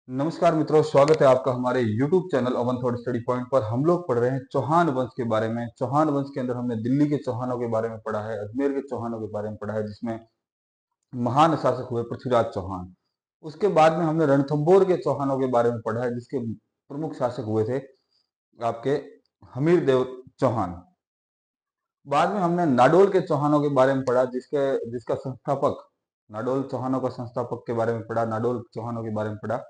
नमस्कार मित्रों, स्वागत है आपका हमारे YouTube चैनल अवन थॉट स्टडी पॉइंट पर। हम लोग पढ़ रहे हैं चौहान वंश के बारे में। चौहान वंश के अंदर हमने दिल्ली के चौहानों के बारे में पढ़ा है, अजमेर के चौहानों के बारे में पढ़ा है, जिसमें महान शासक हुए पृथ्वीराज चौहान। उसके बाद में हमने रणथंभौर के चौहानों के बारे में पढ़ा है, जिसके प्रमुख शासक हुए थे आपके हमीर देव चौहान। बाद में हमने नाडोल के चौहानों के बारे में पढ़ा, जिसका संस्थापक, नाडोल चौहानों का संस्थापक के बारे में पढ़ा, नाडोल चौहानों के बारे में पढ़ा।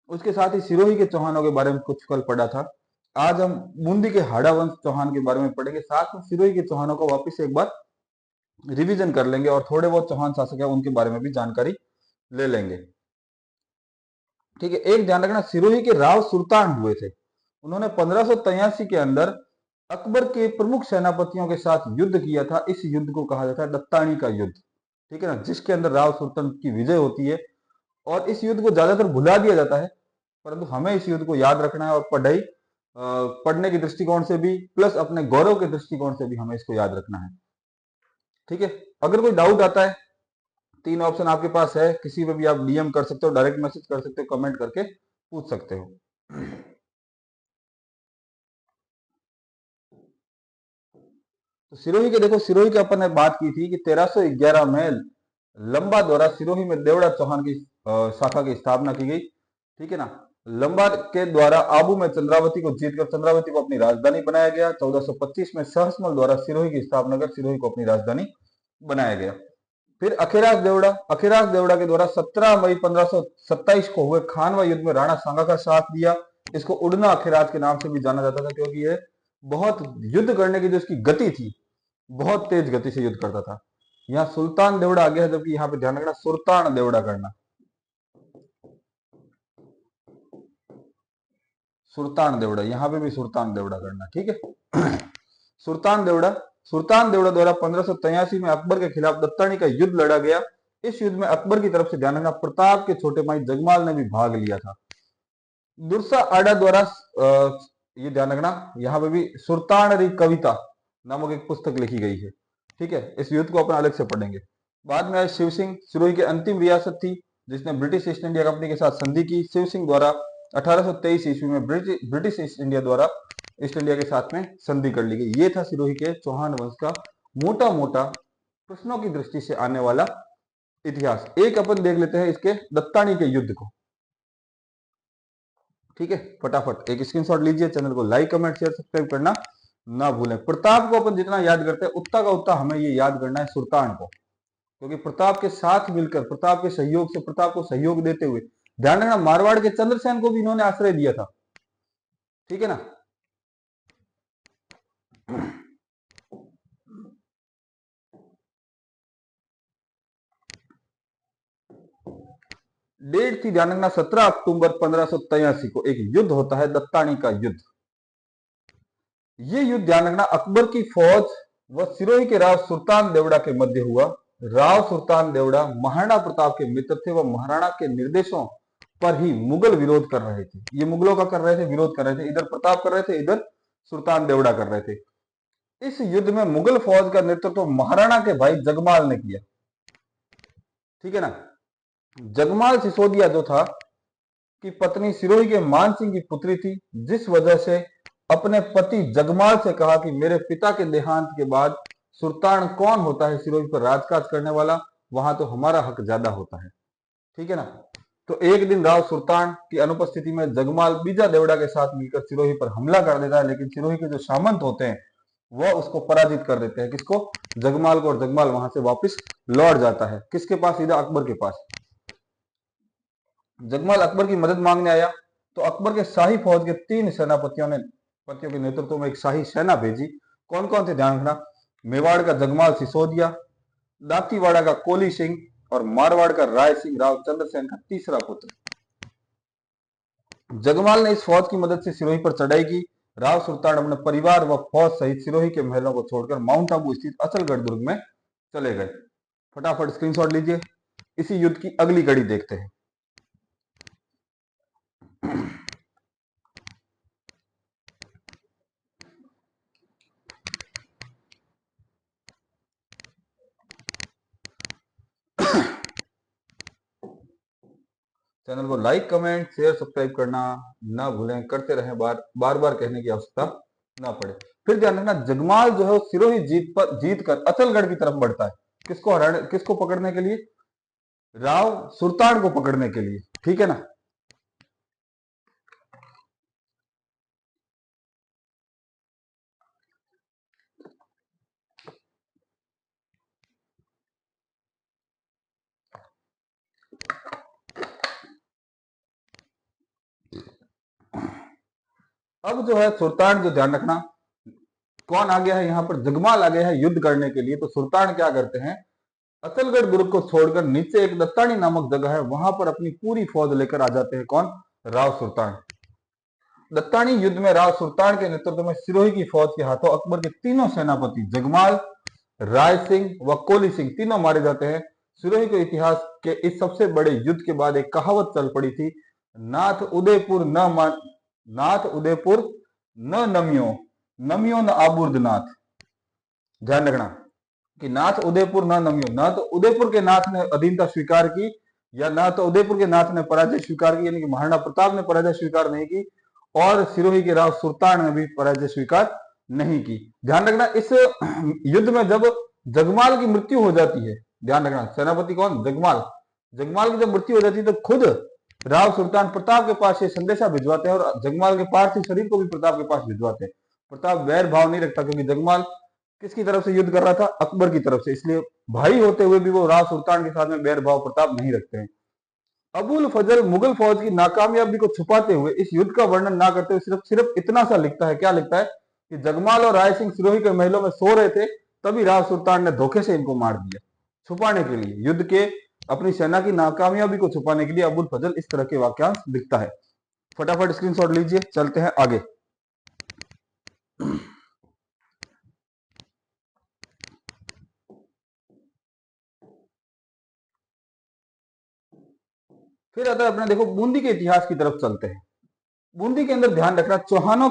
उसके साथ ही सिरोही के चौहानों के बारे में कुछ कल पढ़ा था। आज हम बूंदी के हाड़ा वंश चौहान के बारे में पढ़ेंगे, साथ में सिरोही के चौहानों को वापस से एक बार रिवीजन कर लेंगे और थोड़े बहुत चौहान शासक है उनके बारे में भी जानकारी ले लेंगे। ठीक है, एक ध्यान रखना, सिरोही के राव सुल्तान हुए थे। उन्होंने 1583 के अंदर अकबर के प्रमुख सेनापतियों के साथ युद्ध किया था। इस युद्ध को कहा जाता है दत्तानी का युद्ध। ठीक है ना, जिसके अंदर राव सुल्तान की विजय होती है। और इस युद्ध को ज्यादातर भुला दिया जाता है, परंतु हमें इस युद्ध को याद रखना है और पढ़ने के दृष्टिकोण से भी प्लस अपने गौरव के दृष्टिकोण से भी हमें इसको याद रखना है। ठीक है, अगर कोई डाउट आता है, 3 ऑप्शन आपके पास है, किसी पे भी आप डीएम कर सकते हो, डायरेक्ट मैसेज कर सकते हो, कमेंट करके पूछ सकते हो। तो सिरोही के देखो, सिरोही के अपन ने बात की थी कि 1311 में लंबा द्वारा सिरोही में देवड़ा चौहान की शाखा की स्थापना की गई। ठीक है ना, लंबा के द्वारा आबू में चंद्रावती को जीतकर चंद्रावती को अपनी राजधानी बनाया गया। 1425 में सहसमल द्वारा सिरोही की स्थापना कर सिरोही को अपनी राजधानी बनाया गया। फिर अखिराज देवड़ा के द्वारा 17 मई 1527 को हुए खानवा युद्ध में राणा सांगा का साथ दिया। इसको उड़ना अखिराज के नाम से भी जाना जाता था, क्योंकि ये बहुत युद्ध करने की जो इसकी गति थी, बहुत तेज गति से युद्ध करता था। यहाँ सुल्तान देवड़ा आ गया है, जबकि यहाँ पे ध्यान रखना सुल्तान देवड़ा करना, सुल्तान देवड़ा, यहाँ पे भी सुल्तान देवड़ा करना। ठीक है। सुल्तान देवड़ा, सुल्तान देवड़ा द्वारा 1583 में अकबर के खिलाफ दत्तानी का युद्ध लड़ा गया। इस युद्ध में अकबर की तरफ से ध्यान रखना प्रताप के छोटे भाई जगमाल ने भी भाग लिया था। दुरसा आडा द्वारा ये ध्यान रखना, यहाँ पे भी सुल्तान कविता नामक एक पुस्तक लिखी गई है। ठीक है, इस युद्ध को अपन अलग से पढ़ेंगे। बाद में आए शिव सिंह, सिरोही की अंतिम रियासत थी जिसने ब्रिटिश ईस्ट इंडिया कंपनी के साथ संधि की। शिव सिंह द्वारा 1823 ईस्वी में ब्रिटिश ईस्ट इंडिया द्वारा ईस्ट इंडिया के साथ में संधि कर ली गई। ये था सिरोही के चौहान वंश का मोटा मोटा प्रश्नों की दृष्टि से आने वाला इतिहास। एक अपन देख लेते हैं इसके दत्तानी के युद्ध को। ठीक है, फटाफट एक स्क्रीनशॉट लीजिए, चैनल को लाइक कमेंट शेयर सब्सक्राइब करना ना भूलें। प्रताप को अपन जितना याद करते हैं उतना का उतना हमें ये याद करना है सुल्तान को, क्योंकि प्रताप के साथ मिलकर, प्रताप के सहयोग से, प्रताप को सहयोग देते हुए, ध्यान रखना मारवाड़ के चंद्रसेन को भी इन्होंने आश्रय दिया था। ठीक है ना। डेट थी, ध्यान रखना 17 अक्टूबर 1583 को एक युद्ध होता है, दत्तानी का युद्ध। ये युद्ध ध्यान रखना अकबर की फौज व सिरोही के राव सुल्तान देवड़ा के मध्य हुआ। राव सुल्तान देवड़ा महाराणा प्रताप के मित्र थे, वह महाराणा के निर्देशों पर ही मुगल विरोध कर रहे थे। ये मुगलों का कर रहे थे, विरोध कर रहे थे, इधर प्रताप कर रहे थे, इधर सुल्तान देवड़ा कर रहे थे। इस युद्ध में मुगल फौज का नेतृत्व महाराणा के भाई जगमाल ने किया। ठीक है ना, जगमाल सिसोदिया जो था की पत्नी सिरोही के मान सिंह की पुत्री थी, जिस वजह से अपने पति जगमाल से कहा कि मेरे पिता के देहांत के बाद सुल्तान कौन होता है सिरोही पर राजकाज करने वाला, वहां तो हमारा हक ज्यादा होता है। ठीक है ना। तो एक दिन राव सुल्तान की अनुपस्थिति में जगमाल बीजा देवड़ा के साथ मिलकर सिरोही पर हमला कर देता है, लेकिन सिरोही के जो सामंत होते हैं वह उसको पराजित कर देते हैं। किसको? जगमाल को। और जगमाल वहां से वापस लौट जाता है, किसके पास? सीधा अकबर के पास। जगमाल अकबर की मदद मांगने आया तो अकबर के शाही फौज के 3 सेनापतियों के नेतृत्व में एक शाही सेना भेजी। कौन कौन थे? ध्यान रखना, मेवाड़ का जगमाल सिसोदिया, दातीवाड़ा का कोली सिंह और मारवाड़ का राय सिंह राव चंद्रसेन का तीसरा पुत्र। जगमाल ने इस फौज की मदद से सिरोही पर चढ़ाई की। राव सुल्तान अपने परिवार व फौज सहित सिरोही के महलों को छोड़कर माउंट आबू स्थित अचलगढ़ दुर्ग में चले गए। फटाफट स्क्रीनशॉट लीजिए, इसी युद्ध की अगली कड़ी देखते हैं। चैनल को लाइक कमेंट शेयर सब्सक्राइब करना ना भूलें, करते रहें, बार बार कहने की आवश्यकता ना पड़े। फिर ध्यान रखना, जगमाल जो है सिरोही जीत कर अचलगढ़ की तरफ बढ़ता है। किसको पकड़ने के लिए? राव सुल्तान को पकड़ने के लिए, ठीक है ना। अब जो है सुल्तान, जो ध्यान रखना, कौन आ गया है यहाँ पर? जगमाल आ गया है युद्ध करने के लिए। तो सुल्तान क्या करते हैं, अचलगढ़ दुर्ग को छोड़कर नीचे एक दत्तानी नामक जगह है, वहां पर अपनी पूरी फौज लेकर आ जाते हैं। कौन? राव सुल्तान। दत्तानी युद्ध में राव सुल्तान के नेतृत्व में सिरोही की फौज के हाथों अकबर के तीनों सेनापति जगमाल, राय सिंह व कोली सिंह तीनों मारे जाते हैं। सिरोही के इतिहास के इस सबसे बड़े युद्ध के बाद एक कहावत चल पड़ी थी, नाथ उदयपुर न नमियो, नमियो न आबुर्दनाथ। ध्यान रखना कि नाथ उदयपुर न नमियो, ना तो उदयपुर के नाथ ने अधीनता स्वीकार की, या ना तो उदयपुर के नाथ ने पराजय स्वीकार की, यानी कि महाराणा प्रताप ने पराजय स्वीकार नहीं की, और सिरोही के राव सुल्तान ने भी पराजय स्वीकार नहीं की। ध्यान रखना, इस युद्ध में जब जगमाल की मृत्यु हो जाती है, ध्यान रखना, सेनापति कौन? जगमाल। जगमाल की जब मृत्यु हो जाती है तो खुद राव सुल्तान प्रताप के पास ये संदेशा भिजवाते हैं, और जगमाल के पार्थिव शरीर को भी प्रताप के पास भिजवाते हैं। प्रताप वैर भाव नहीं रखता, क्योंकि जगमाल किसकी तरफ से युद्ध कर रहा था? अकबर की तरफ से, इसलिए भाई होते हुए भी वो राव सुल्तान के साथ में वैर भाव प्रताप नहीं रखते हैं। अबुल फजल मुगल फौज की नाकामयाबी को छुपाते हुए इस युद्ध का वर्णन ना करते हुए सिर्फ इतना सा लिखता है। क्या लिखता है? कि जगमाल और राय सिंह सिरोही के महलों में सो रहे थे, तभी राव सुल्तान ने धोखे से इनको मार दिया। छुपाने के लिए, युद्ध के अपनी सेना की नाकामयाबी को छुपाने के लिए अबुल फजल इस तरह के वाक्यांश लिखता है। फटाफट स्क्रीनशॉट लीजिए, चलते हैं आगे। फिर आता है अपने, देखो, बूंदी के इतिहास की तरफ चलते हैं। बूंदी के अंदर ध्यान रखना, चौहान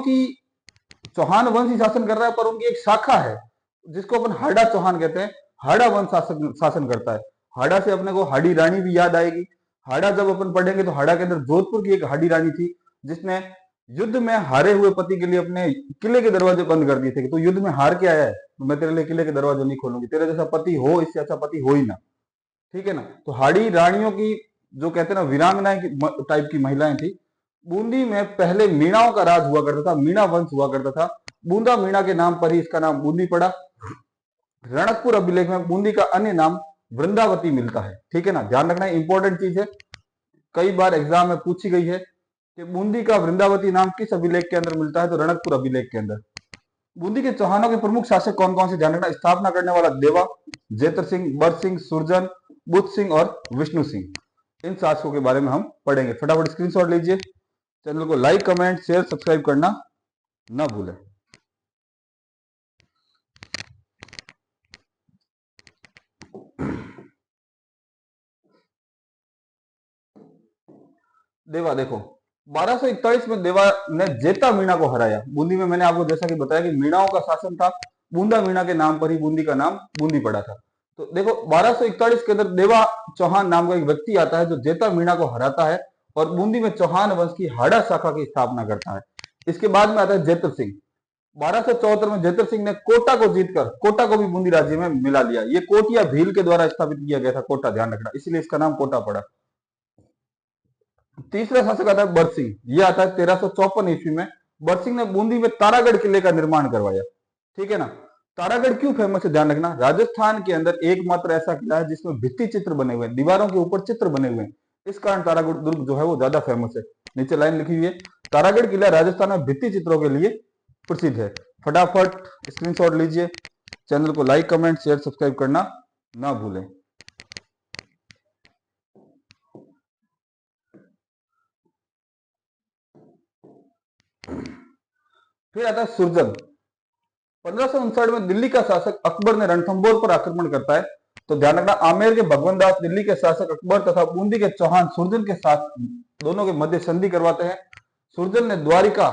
वंश ही शासन कर रहा है, पर उनकी एक शाखा है जिसको अपन हाड़ा चौहान कहते हैं। हाड़ा वंश शासन करता है। हाड़ा से अपने को हाड़ी रानी भी याद आएगी। हाड़ा जब अपन पढ़ेंगे तो हाड़ा के अंदर जोधपुर की एक हाड़ी रानी थी, जिसने युद्ध में हारे हुए पति के लिए अपने किले के दरवाजे बंद कर दिए थे कि तू युद्ध में हार के आया है, तो मैं तेरे लिए किले के दरवाजे नहीं खोलूंगी, तेरे जैसा पति हो, इससे अच्छा पति हो ही ना, ठीक है ना। तो हाड़ी रानियों की, जो कहते हैं ना, वीरांगनाएं टाइप की महिलाएं थी। बूंदी में पहले मीणाओं का राज हुआ करता था, मीणा वंश हुआ करता था। बूंदा मीणा के नाम पर ही इसका नाम बूंदी पड़ा। रणकपुर अभिलेख में बूंदी का अन्य नाम वृंदावती मिलता है, ठीक है ना। ध्यान रखना, इंपॉर्टेंट चीज है, कई बार एग्जाम में पूछी गई है कि बूंदी का वृंदावती नाम किस अभिलेख के अंदर मिलता है, तो रणकपुर अभिलेख के अंदर। बूंदी के चौहानों के प्रमुख शासक कौन कौन से? ध्यान रखना, स्थापना करने वाला देवा, जेतर सिंह, बर सिंह, सुरजन, बुद्ध सिंह और विष्णु सिंह। इन शासकों के बारे में हम पढ़ेंगे। फटाफट स्क्रीनशॉट लीजिए, चैनल को लाइक कमेंट शेयर सब्सक्राइब करना ना भूलें। देवा, देखो, 1241 में देवा ने जेता मीणा को हराया। बूंदी में मैंने आपको जैसा कि बताया कि मीणाओं का शासन था, बूंदा मीणा के नाम पर ही बूंदी का नाम बूंदी पड़ा था। तो देखो, 1241 के अंदर देवा चौहान नाम का एक व्यक्ति आता है जो जेता मीणा को हराता है और बूंदी में चौहान वंश की हाड़ा शाखा की स्थापना करता है। इसके बाद में आता है जेतर सिंह। 1274 में जेतर सिंह ने कोटा को जीतकर कोटा को भी बूंदी राज्य में मिला लिया। ये कोटिया भील के द्वारा स्थापित किया गया था कोटा, ध्यान रखना, इसीलिए इसका नाम कोटा पड़ा। तीसरा शासक आता है बरसिंह। यह आता है 1354 ईस्वी में। बरसिंह ने बूंदी में तारागढ़ किले का निर्माण करवाया, ठीक है ना। तारागढ़ क्यों फेमस है? ध्यान रखना, राजस्थान के अंदर एकमात्र ऐसा किला है जिसमें भित्ति चित्र बने हुए हैं, दीवारों के ऊपर चित्र बने हुए हैं। इस कारण तारागढ़ दुर्ग जो है वो ज्यादा फेमस है। नीचे लाइन लिखी हुई है, तारागढ़ किला राजस्थान में भित्ति चित्रों के लिए प्रसिद्ध है। फटाफट स्क्रीनशॉट लीजिए, चैनल को लाइक कमेंट शेयर सब्सक्राइब करना ना भूलें। फिर आता है सुरजन। 1559 में दिल्ली का शासक अकबर ने रणथंभौर पर आक्रमण करता है। तो ध्यान रखना, आमेर के भगवंत दास दिल्ली के शासक अकबर तथा बूंदी के चौहान सुरजन के साथ दोनों के मध्य संधि करवाते हैं। सुरजन ने द्वारिका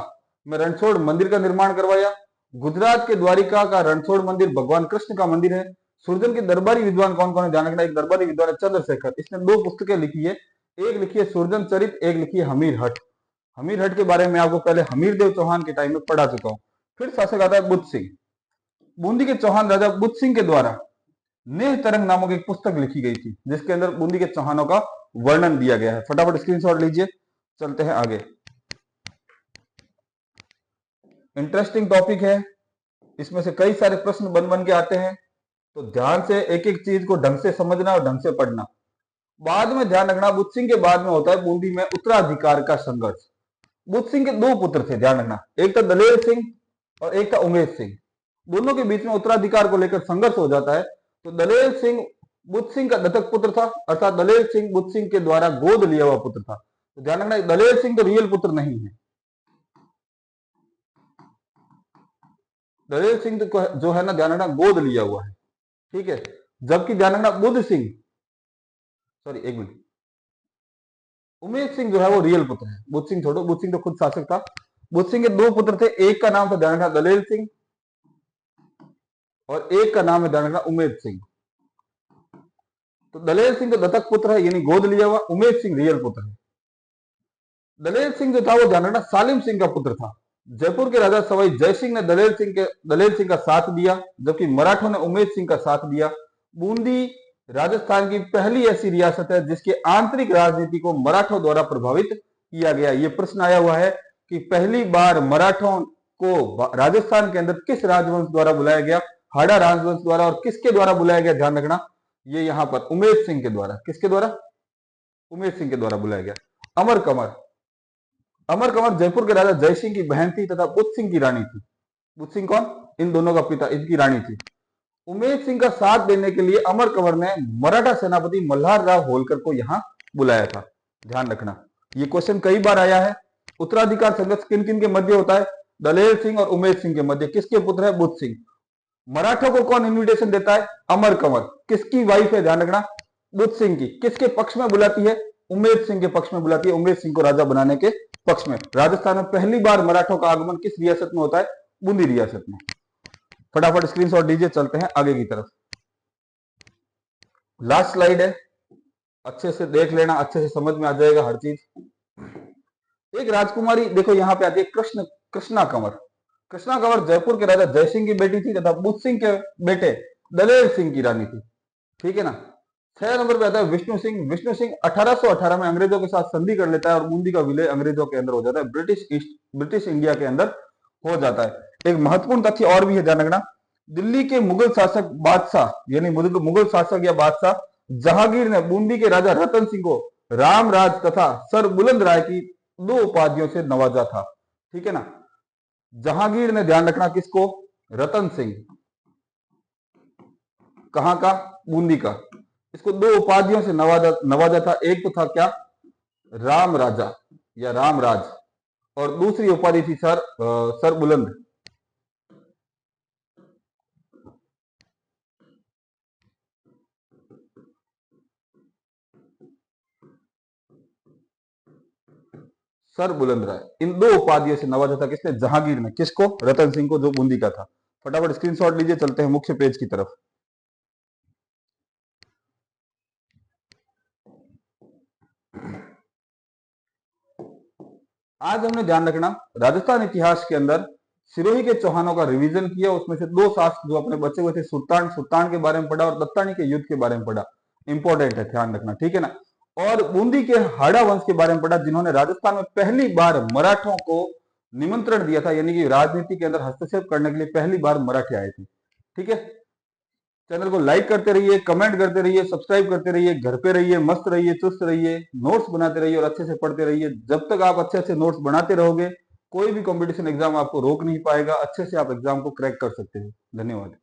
में रणछोड़ मंदिर का निर्माण करवाया। गुजरात के द्वारिका का रणछोड़ मंदिर भगवान कृष्ण का मंदिर है। सुरजन के दरबारी विद्वान कौन कौन है? ध्यान रखना, एक दरबारी विद्वान है चंद्रशेखर। इसने 2 पुस्तकें लिखी है, एक लिखी है सुरजन चरित, एक लिखी है हमीर हट। हमीर हट के बारे में आपको पहले हमीरदेव चौहान के टाइम में पढ़ा चुका हूं। फिर शासक आता है बुद्ध सिंह। बूंदी के चौहान राजा बुद्ध सिंह के द्वारा नेह तरंग नामक एक पुस्तक लिखी गई थी, जिसके अंदर बूंदी के चौहानों का वर्णन दिया गया है। फटाफट स्क्रीनशॉट लीजिए, चलते हैं आगे। इंटरेस्टिंग टॉपिक है, इसमें से कई सारे प्रश्न बन बन के आते हैं, तो ध्यान से एक एक चीज को ढंग से समझना और ढंग से पढ़ना। बाद में ध्यान रखना, बुद्ध सिंह के बाद में होता है बूंदी में उत्तराधिकार का संघर्ष। बुद्ध सिंह के दो पुत्र थे, ध्यान रखना, एक था दलेर सिंह और एक था उमेश सिंह। दोनों के बीच में उत्तराधिकार को लेकर संघर्ष हो जाता है। तो दलेर सिंह बुद्ध सिंह का दत्तक पुत्र था, अर्थात दलेर सिंह बुद्ध सिंह के द्वारा गोद लिया हुआ पुत्र था। तो ध्यान रखना, दलेर सिंह तो रियल पुत्र नहीं है। दलेर सिंह तो जो है ना, ध्यान रखना, गोद लिया हुआ है, ठीक है। जबकि ध्यान रखना, बुद्ध सिंह, सॉरी एक मिनट, उमेश सिंह जो है वो रियल पुत्र है। बुद्ध सिंह छोड़ो, बुद्ध सिंह तो खुद शासक था। बुद्ध सिंह के दो पुत्र थे, एक का नाम था ध्यान रखना दलेर सिंह और एक का नाम है ध्यान रखना उमेश सिंह। तो दलेर सिंह तो दत्तक पुत्र है, यानी गोद लिया हुआ। उमेश सिंह रियल पुत्र है। दलेर सिंह जो था वो ध्यान रखना सालिम सिंह का पुत्र था। जयपुर के राजा सवाई जय सिंह ने दलेर सिंह का साथ दिया, जबकि मराठों ने उमेश सिंह का साथ दिया। बूंदी राजस्थान की पहली ऐसी रियासत है जिसके आंतरिक राजनीति को मराठों द्वारा प्रभावित किया गया। ये प्रश्न आया हुआ है कि पहली बार मराठों को राजस्थान के अंदर किस राजवंश द्वारा बुलाया गया? हाड़ा राजवंश द्वारा। और किसके द्वारा बुलाया गया? ध्यान रखना, ये यहां पर उमेश सिंह के द्वारा। किसके द्वारा? उमेश सिंह के द्वारा बुलाया गया। अमर कंवर, अमर कंवर जयपुर के राजा जय सिंह की बहन थी तथा बुद्ध सिंह की रानी थी। बुद्ध सिंह कौन? इन दोनों का पिता, इनकी रानी थी। उमेश सिंह का साथ देने के लिए अमर कंवर ने मराठा सेनापति मल्हार राव होलकर को यहां बुलाया था। ध्यान रखना, ये क्वेश्चन कई बार आया है। उत्तराधिकार संघर्ष किन किन के मध्य होता है? दलेर सिंह और उमेश सिंह के मध्य। किसके पुत्र है? बुद्ध सिंह। मराठों को कौन इन्विटेशन देता है? अमर कंवर। किसकी वाइफ है? ध्यान रखना, बुद्ध सिंह की। किसके पक्ष में बुलाती है? उमेश सिंह के पक्ष में बुलाती है, उमेश सिंह को राजा बनाने के पक्ष में। राजस्थान में पहली बार मराठों का आगमन किस रियासत में होता है? बूंदी रियासत में। फटाफट स्क्रीनशॉट लीजिए, चलते हैं आगे की तरफ। लास्ट स्लाइड है, अच्छे से देख लेना, अच्छे से समझ में आ जाएगा हर चीज। एक राजकुमारी देखो यहां पे आती है, कृष्णा कंवर। कृष्णा कंवर जयपुर के राजा जय सिंह की बेटी थी तथा बुद्ध सिंह के बेटे दलेर सिंह की रानी थी, ठीक है ना। 6 नंबर पे आता है विष्णु सिंह। विष्णु सिंह 1818 में अंग्रेजों के साथ संधि कर लेता है और बूंदी का विलय अंग्रेजों के अंदर हो जाता है, ब्रिटिश इंडिया के अंदर हो जाता है। एक महत्वपूर्ण तथ्य और भी है, ध्यान रखना, दिल्ली के मुगल शासक बादशाह, यानी मुगल शासक या बादशाह जहांगीर ने बूंदी के राजा रतन सिंह को रामराज तथा सर बुलंद राय की 2 उपाधियों से नवाजा था, ठीक है ना। जहांगीर ने, ध्यान रखना, किसको? रतन सिंह। कहां का? बूंदी का। इसको 2 उपाधियों से नवाजा था। एक तो था क्या? राम राजा या रामराज, और दूसरी उपाधि थी सर बुलंद। सर बुलंद राय। इन 2 उपाधियों से नवाजा था किसने? जहांगीर ने। किसको? रतन सिंह को, जो बूंदी का था। फटाफट स्क्रीनशॉट लीजिए, चलते हैं मुख्य पेज की तरफ। आज हमने, ध्यान रखना, राजस्थान इतिहास के अंदर सिरोही के चौहानों का रिवीजन किया। उसमें से 2 शासक जो अपने बचे हुए थे, सुल्तान के बारे में पढ़ा और दत्तानी के युद्ध के बारे में पढ़ा। इंपॉर्टेंट है, ध्यान रखना, ठीक है ना। और बूंदी के हाड़ा वंश के बारे में पढ़ा, जिन्होंने राजस्थान में पहली बार मराठों को निमंत्रण दिया था, यानी कि राजनीति के अंदर हस्तक्षेप करने के लिए पहली बार मराठे आए थे, ठीक है। चैनल को लाइक करते रहिए, कमेंट करते रहिए, सब्सक्राइब करते रहिए, घर पे रहिए, मस्त रहिए, चुस्त रहिए, नोट्स बनाते रहिए और अच्छे से पढ़ते रहिए। जब तक आप अच्छे अच्छे नोट्स बनाते रहोगे, कोई भी कंपटीशन एग्जाम आपको रोक नहीं पाएगा। अच्छे से आप एग्जाम को क्रैक कर सकते हैं। धन्यवाद।